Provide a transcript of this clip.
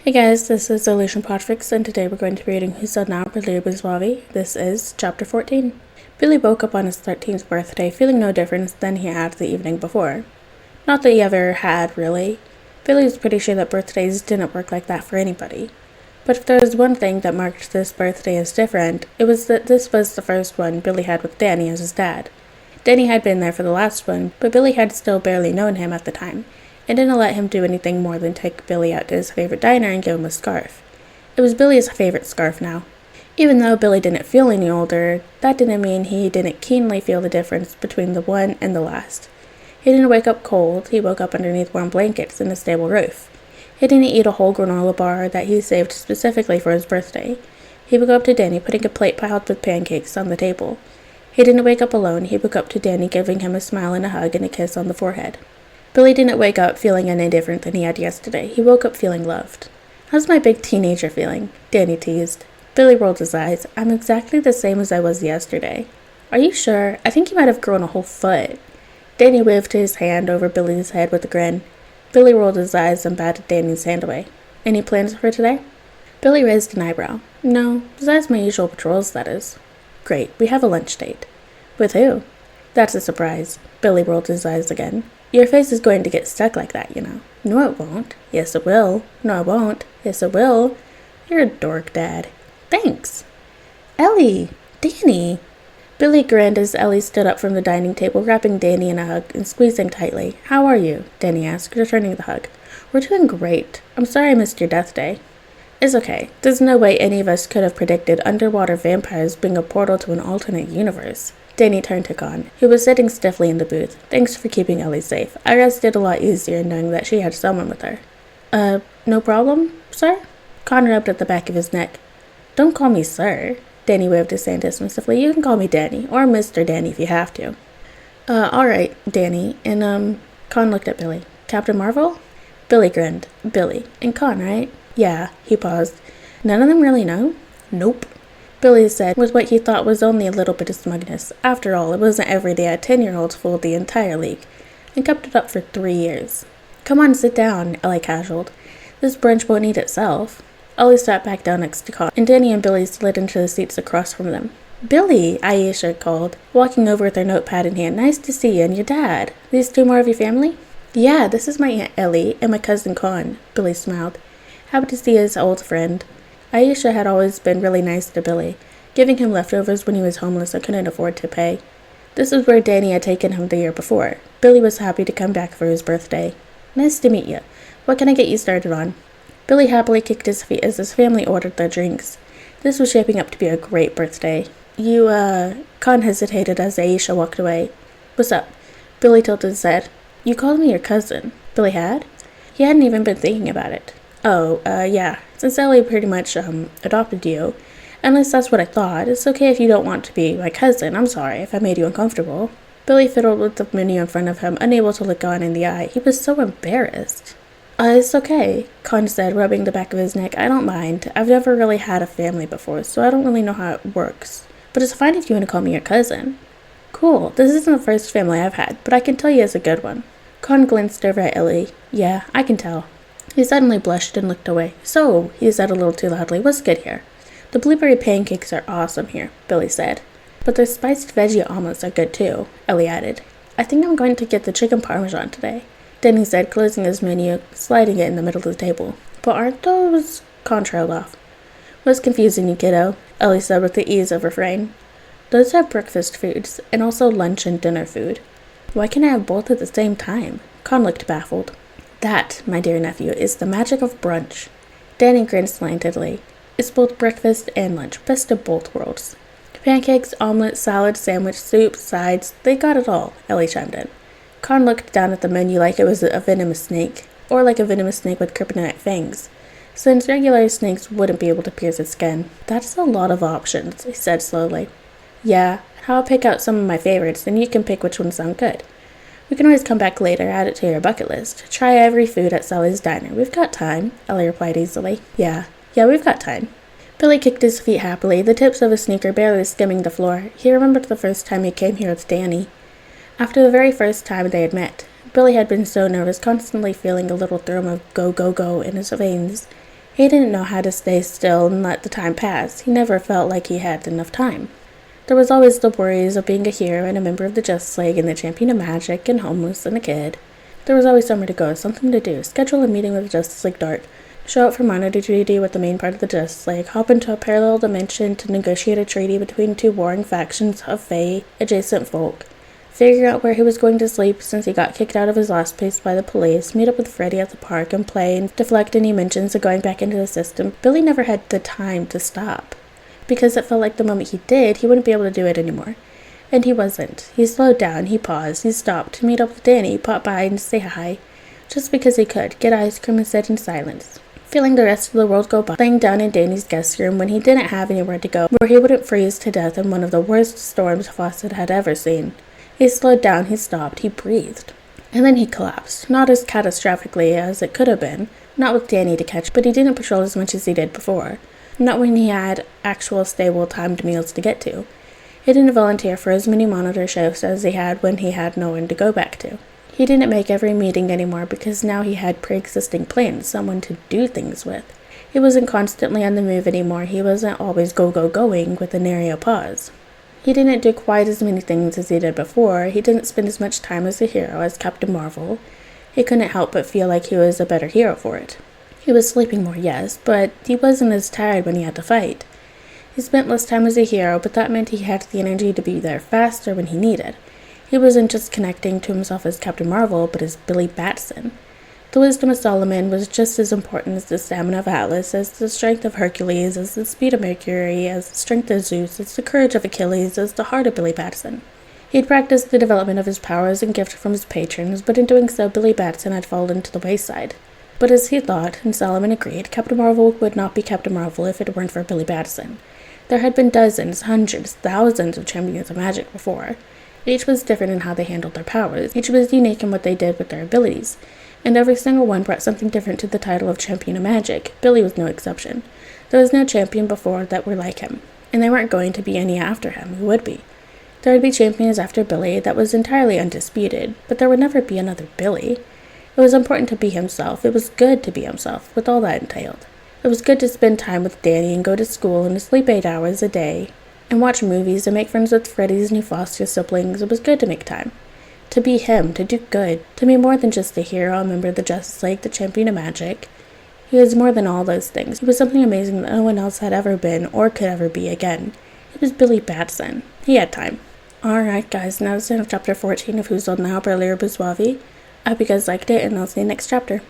Hey guys, this is Illusion Podfic, and today we're going to be reading Who Said Now by Suave. This is Chapter 14. Billy woke up on his 13th birthday feeling no different than he had the evening before. Not that he ever had, really. Billy was pretty sure that birthdays didn't work like that for anybody. But if there was one thing that marked this birthday as different, it was that this was the first one Billy had with Danny as his dad. Danny had been there for the last one, but Billy had still barely known him at the time, and didn't let him do anything more than take Billy out to his favorite diner and give him a scarf. It was Billy's favorite scarf now. Even though Billy didn't feel any older, that didn't mean he didn't keenly feel the difference between the one and the last. He didn't wake up cold, he woke up underneath warm blankets and a stable roof. He didn't eat a whole granola bar that he saved specifically for his birthday. He woke up to Danny putting a plate piled with pancakes on the table. He didn't wake up alone, he woke up to Danny giving him a smile and a hug and a kiss on the forehead. Billy didn't wake up feeling any different than he had yesterday. He woke up feeling loved. "How's my big teenager feeling?" Danny teased. Billy rolled his eyes. "I'm exactly the same as I was yesterday." "Are you sure? I think you might have grown a whole foot." Danny waved his hand over Billy's head with a grin. Billy rolled his eyes and batted Danny's hand away. "Any plans for today?" Billy raised an eyebrow. "No, besides my usual patrols, that is." "Great, we have a lunch date." "With who?" "That's a surprise." Billy rolled his eyes again. "Your face is going to get stuck like that, you know." "No, it won't." "Yes, it will." "No, it won't." "Yes, it will." "You're a dork, Dad." "Thanks." "Ellie! Danny!" Billy grinned as Ellie stood up from the dining table, wrapping Danny in a hug and squeezing tightly. "How are you?" Danny asked, returning the hug. "We're doing great. I'm sorry I missed your death day." "It's okay. There's no way any of us could have predicted underwater vampires being a portal to an alternate universe." Danny turned to Con, who was sitting stiffly in the booth. "Thanks for keeping Ellie safe. I rested a lot easier knowing that she had someone with her." No problem, sir?" Con rubbed at the back of his neck. "Don't call me sir." Danny waved his hand dismissively. "You can call me Danny, or Mr. Danny if you have to." Alright, Danny, and, Con looked at Billy. "Captain Marvel?" Billy grinned. "Billy. And Con, right?" "Yeah." He paused. "None of them really know?" "Nope." Billy said, with what he thought was only a little bit of smugness. After all, it wasn't every day a 10-year-old fooled the entire league, and kept it up for 3 years. "Come on, sit down," Ellie casualed. "This brunch won't eat itself." Ellie sat back down next to Con, and Danny and Billy slid into the seats across from them. "Billy," Aisha called, walking over with her notepad in hand. "Nice to see you and your dad. These two more of your family?" "Yeah, this is my Aunt Ellie and my cousin Con." Billy smiled. "Happy to see his old friend." Aisha had always been really nice to Billy, giving him leftovers when he was homeless and couldn't afford to pay. This was where Danny had taken him the year before. Billy was happy to come back for his birthday. "Nice to meet you. What can I get you started on?" Billy happily kicked his feet as his family ordered their drinks. This was shaping up to be a great birthday. Con hesitated as Aisha walked away. "What's up?" Billy tilted his head. "You called me your cousin." Billy had? He hadn't even been thinking about it. Yeah. Since Ellie pretty much, adopted you. At least that's what I thought. It's okay if you don't want to be my cousin. I'm sorry if I made you uncomfortable." Billy fiddled with the menu in front of him, unable to look Con in the eye. He was so embarrassed. It's okay," Con said, rubbing the back of his neck. "I don't mind. I've never really had a family before, so I don't really know how it works. But it's fine if you want to call me your cousin." "Cool. This isn't the first family I've had, but I can tell you it's a good one." Con glanced over at Ellie. "Yeah, I can tell." He suddenly blushed and looked away. "So," he said a little too loudly, "what's good here?" "The blueberry pancakes are awesome here," Billy said. "But their spiced veggie omelets are good too," Ellie added. "I think I'm going to get the chicken parmesan today," Danny said, closing his menu, sliding it in the middle of the table. "But aren't those—" Con trailed off. "What's confusing you, kiddo?" Ellie said with the ease of refrain. "Those are breakfast foods, and also lunch and dinner food." "Why can't I have both at the same time?" Con looked baffled. "That, my dear nephew, is the magic of brunch." Danny grinned slantedly. "It's both breakfast and lunch, best of both worlds. Pancakes, omelet, salad, sandwich, soup, sides, they got it all," Ellie chimed in. Con looked down at the menu like it was a venomous snake, or like a venomous snake with kryptonite fangs, since regular snakes wouldn't be able to pierce its skin. "That's a lot of options," he said slowly. "Yeah, I'll pick out some of my favorites, and you can pick which ones sound good. We can always come back later, add it to your bucket list. Try every food at Sally's Diner. We've got time," Ellie replied easily. Yeah, we've got time." Billy kicked his feet happily, the tips of his sneaker barely skimming the floor. He remembered the first time he came here with Danny. After the very first time they had met, Billy had been so nervous, constantly feeling a little thrum of go, go, go in his veins. He didn't know how to stay still and let the time pass. He never felt like he had enough time. There was always the worries of being a hero and a member of the Justice League and the champion of magic and homeless and a kid. There was always somewhere to go, something to do, schedule a meeting with the Justice League Dart, show up for monitor duty with the main part of the Justice League, hop into a parallel dimension to negotiate a treaty between two warring factions of Fae adjacent folk, figure out where he was going to sleep since he got kicked out of his last place by the police, meet up with Freddy at the park and play and deflect any mentions of going back into the system. Billy never had the time to stop, because it felt like the moment he did, he wouldn't be able to do it anymore. And he wasn't. He slowed down, he paused, he stopped to meet up with Danny, pop by and say hi, just because he could, get ice cream and sit in silence, feeling the rest of the world go by, laying down in Danny's guest room when he didn't have anywhere to go, where he wouldn't freeze to death in one of the worst storms Fawcett had ever seen. He slowed down, he stopped, he breathed. And then he collapsed, not as catastrophically as it could have been, not with Danny to catch, but he didn't patrol as much as he did before, not when he had actual stable timed meals to get to. He didn't volunteer for as many monitor shifts as he had when he had no one to go back to. He didn't make every meeting anymore because now he had pre-existing plans, someone to do things with. He wasn't constantly on the move anymore, he wasn't always going with a nary pause. He didn't do quite as many things as he did before, he didn't spend as much time as a hero as Captain Marvel. He couldn't help but feel like he was a better hero for it. He was sleeping more, yes, but he wasn't as tired when he had to fight. He spent less time as a hero, but that meant he had the energy to be there faster when he needed. He wasn't just connecting to himself as Captain Marvel, but as Billy Batson. The wisdom of Solomon was just as important as the stamina of Atlas, as the strength of Hercules, as the speed of Mercury, as the strength of Zeus, as the courage of Achilles, as the heart of Billy Batson. He had practiced the development of his powers and gift from his patrons, but in doing so, Billy Batson had fallen to the wayside. But as he thought, and Solomon agreed, Captain Marvel would not be Captain Marvel if it weren't for Billy Batson. There had been dozens, hundreds, thousands of champions of magic before. Each was different in how they handled their powers. Each was unique in what they did with their abilities. And every single one brought something different to the title of champion of magic. Billy was no exception. There was no champion before that were like him. And there weren't going to be any after him who would be. There would be champions after Billy that was entirely undisputed, but there would never be another Billy. It was important to be himself. It was good to be himself, with all that entailed. It was good to spend time with Danny and go to school and to sleep 8 hours a day and watch movies and make friends with Freddy's new foster siblings. It was good to make time. To be him, to do good, to be more than just a hero, a member of the Justice League, the champion of magic. He was more than all those things. He was something amazing that no one else had ever been or could ever be again. It was Billy Batson. He had time. Alright guys, now it's the end of chapter 14 of Who's Old Now by Lyra Buzwavi. I hope you guys liked it, and I'll see you next chapter.